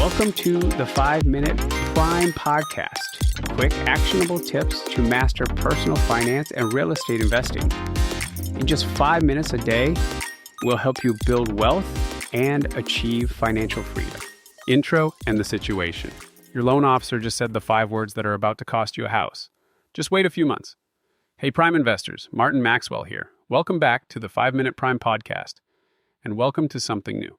Welcome to the 5-Minute Prime Podcast. Quick, actionable tips to master personal finance and real estate investing. In just 5 minutes a day, we'll help you build wealth and achieve financial freedom. Intro and the situation. Your loan officer just said the 5 words that are about to cost you a house. Just wait a few months. Hey, Prime investors, Martin Maxwell here. Welcome back to the 5-Minute Prime Podcast, and welcome to something new.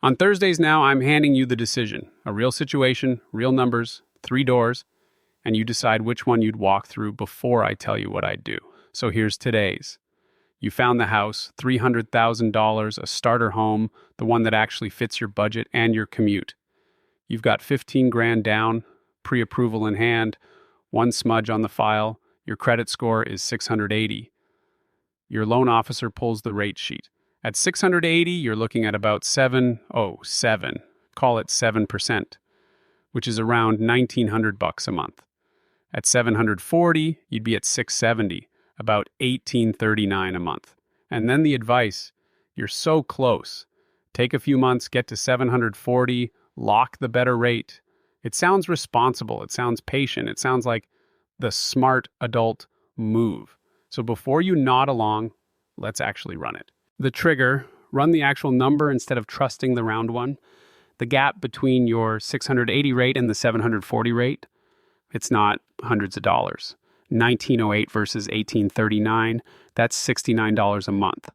On Thursdays now, I'm handing you the decision, a real situation, real numbers, 3 doors, and you decide which one you'd walk through before I tell you what I'd do. So here's today's. You found the house, $300,000, a starter home, the one that actually fits your budget and your commute. You've got 15 grand down, pre-approval in hand, 1 smudge on the file, your credit score is 680. Your loan officer pulls the rate sheet. At 680, you're looking at about 707, call it 7%, which is around $1,900 a month. At 740, you'd be at 670, about $1,839 a month. And then the advice, you're so close. Take a few months, get to 740, lock the better rate. It sounds responsible, it sounds patient, it sounds like the smart adult move. So before you nod along, let's actually run it. The trigger, run the actual number instead of trusting the round one. The gap between your 680 rate and the 740 rate, it's not hundreds of dollars. 1908 versus 1839, that's $69 a month.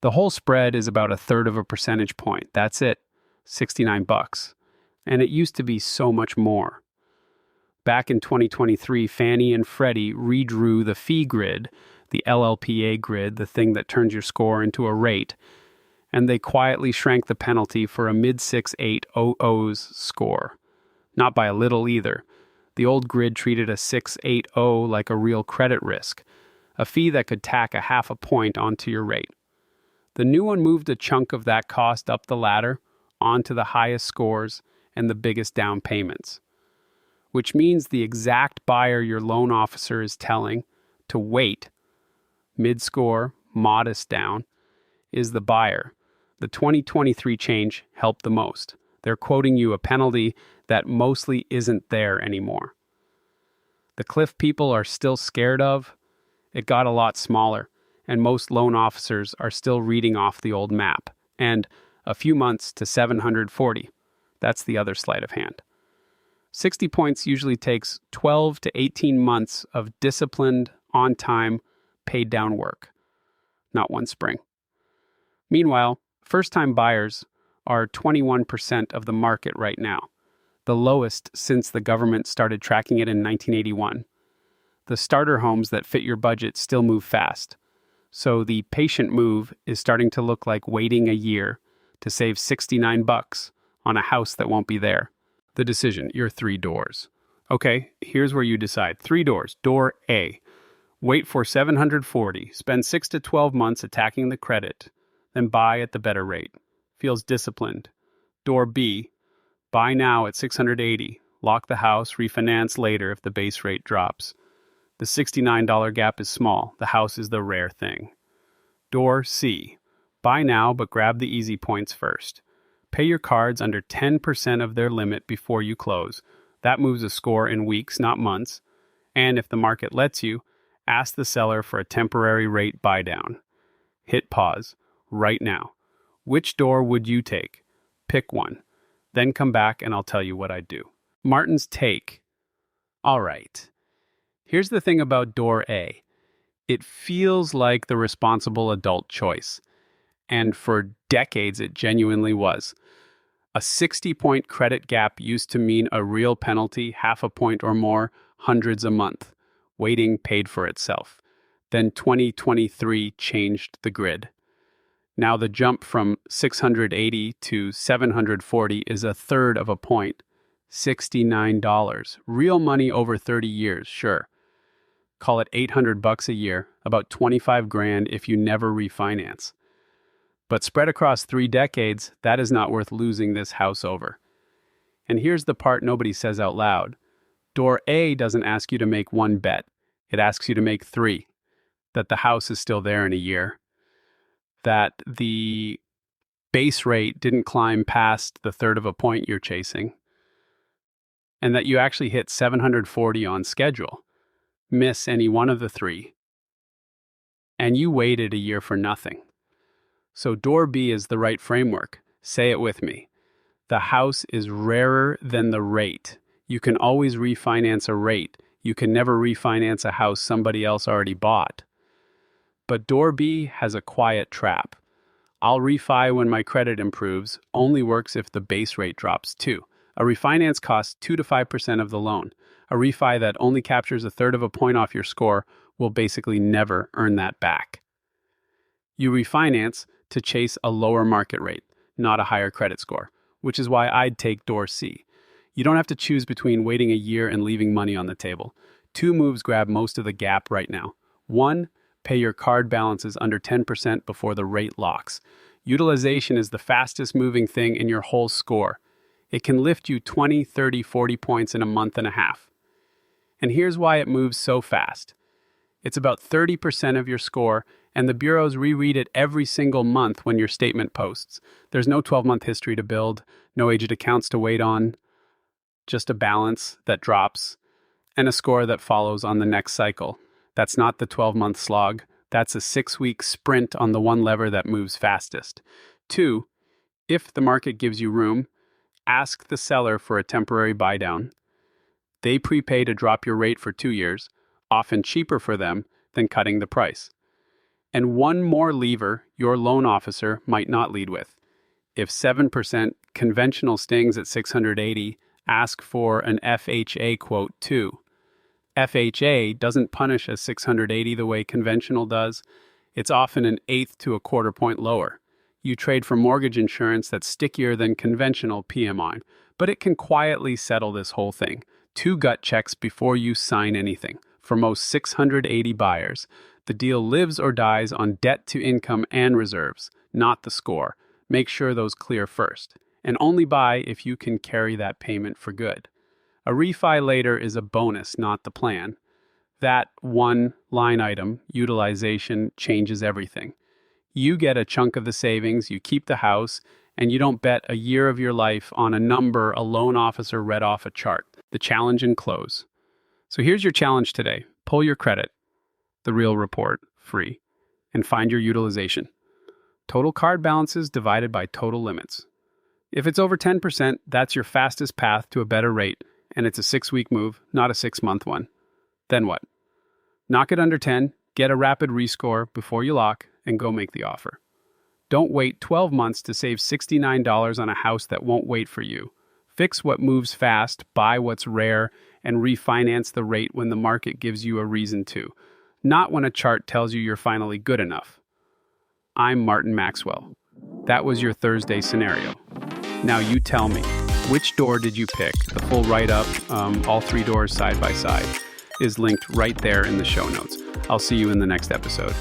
The whole spread is about 1/3 of a percentage point. That's it, $69. And it used to be so much more. Back in 2023, Fannie and Freddie redrew the fee grid, the LLPA grid, the thing that turns your score into a rate, and they quietly shrank the penalty for a mid-680's score. Not by a little either. The old grid treated a 680 like a real credit risk, a fee that could tack a 0.5 point onto your rate. The new one moved a chunk of that cost up the ladder onto the highest scores and the biggest down payments, which means the exact buyer your loan officer is telling to wait, mid-score, modest down, is the buyer. The 2023 change helped the most. They're quoting you a penalty that mostly isn't there anymore. The cliff people are still scared of, it got a lot smaller, and most loan officers are still reading off the old map, and a few months to 740. That's the other sleight of hand. 60 points usually takes 12 to 18 months of disciplined, on-time, paid-down work, not one spring. Meanwhile, first-time buyers are 21% of the market right now, the lowest since the government started tracking it in 1981. The starter homes that fit your budget still move fast, so the patient move is starting to look like waiting a year to save $69 on a house that won't be there. The decision, your 3 doors. Okay, here's where you decide. 3 doors. Door A. Wait for 740. Spend 6 to 12 months attacking the credit, then buy at the better rate. Feels disciplined. Door B. Buy now at 680. Lock the house, refinance later if the base rate drops. The $69 gap is small. The house is the rare thing. Door C. Buy now, but grab the easy points first. Pay your cards under 10% of their limit before you close. That moves a score in weeks, not months. And if the market lets you, ask the seller for a temporary rate buy down. Hit pause right now. Which door would you take? Pick one. Then come back and I'll tell you what I'd do. Martin's take. All right. Here's the thing about door A. It feels like the responsible adult choice. And for decades, it genuinely was. A 60-point credit gap used to mean a real penalty, 0.5 point or more, hundreds a month. Waiting paid for itself. Then 2023 changed the grid. Now the jump from 680 to 740 is 1/3 of a point. $69. Real money over 30 years, sure. Call it $800 a year, about 25 grand if you never refinance. But spread across 3 decades, that is not worth losing this house over. And here's the part nobody says out loud. Door A doesn't ask you to make 1 bet. It asks you to make 3. That the house is still there in a year. That the base rate didn't climb past the third of a point you're chasing, and that you actually hit 740 on schedule, miss any one of the three, and you waited a year for nothing. So door B is the right framework. Say it with me. The house is rarer than the rate. You can always refinance a rate. You can never refinance a house somebody else already bought. But door B has a quiet trap. I'll refi when my credit improves only works if the base rate drops too. A refinance costs 2 to 5% of the loan. A refi that only captures a third of a point off your score will basically never earn that back. You refinance to chase a lower market rate, not a higher credit score, which is why I'd take door C. You don't have to choose between waiting a year and leaving money on the table. Two moves grab most of the gap right now. One, pay your card balances under 10% before the rate locks. Utilization is the fastest moving thing in your whole score. It can lift you 20, 30, 40 points in a month and a half. And here's why it moves so fast. It's about 30% of your score, and the bureaus reread it every single month when your statement posts. There's no 12-month history to build, no aged accounts to wait on, just a balance that drops, and a score that follows on the next cycle. That's not the 12-month slog. That's a 6-week sprint on the one lever that moves fastest. 2, if the market gives you room, ask the seller for a temporary buy down. They prepay to drop your rate for 2 years, often cheaper for them than cutting the price. And one more lever your loan officer might not lead with. If 7% conventional stings at 680, ask for an FHA quote too. FHA doesn't punish a 680 the way conventional does. It's often an eighth to a quarter point lower. You trade for mortgage insurance that's stickier than conventional PMI, but it can quietly settle this whole thing. 2 gut checks before you sign anything. For most 680 buyers, the deal lives or dies on debt to income and reserves, not the score. Make sure those clear first, and only buy if you can carry that payment for good. A refi later is a bonus, not the plan. That one line item, utilization, changes everything. You get a chunk of the savings, you keep the house, and you don't bet a year of your life on a number a loan officer read off a chart. The challenge and close. So here's your challenge today. Pull your credit, the real report, free, and find your utilization. Total card balances divided by total limits. If it's over 10%, that's your fastest path to a better rate, and it's a 6-week move, not a 6-month one. Then what? Knock it under 10, get a rapid rescore before you lock, and go make the offer. Don't wait 12 months to save $69 on a house that won't wait for you. Fix what moves fast, buy what's rare, and refinance the rate when the market gives you a reason to, not when a chart tells you you're finally good enough. I'm Martin Maxwell. That was your Thursday scenario. Now you tell me, which door did you pick? The full write-up, all 3 doors side by side, is linked right there in the show notes. I'll see you in the next episode.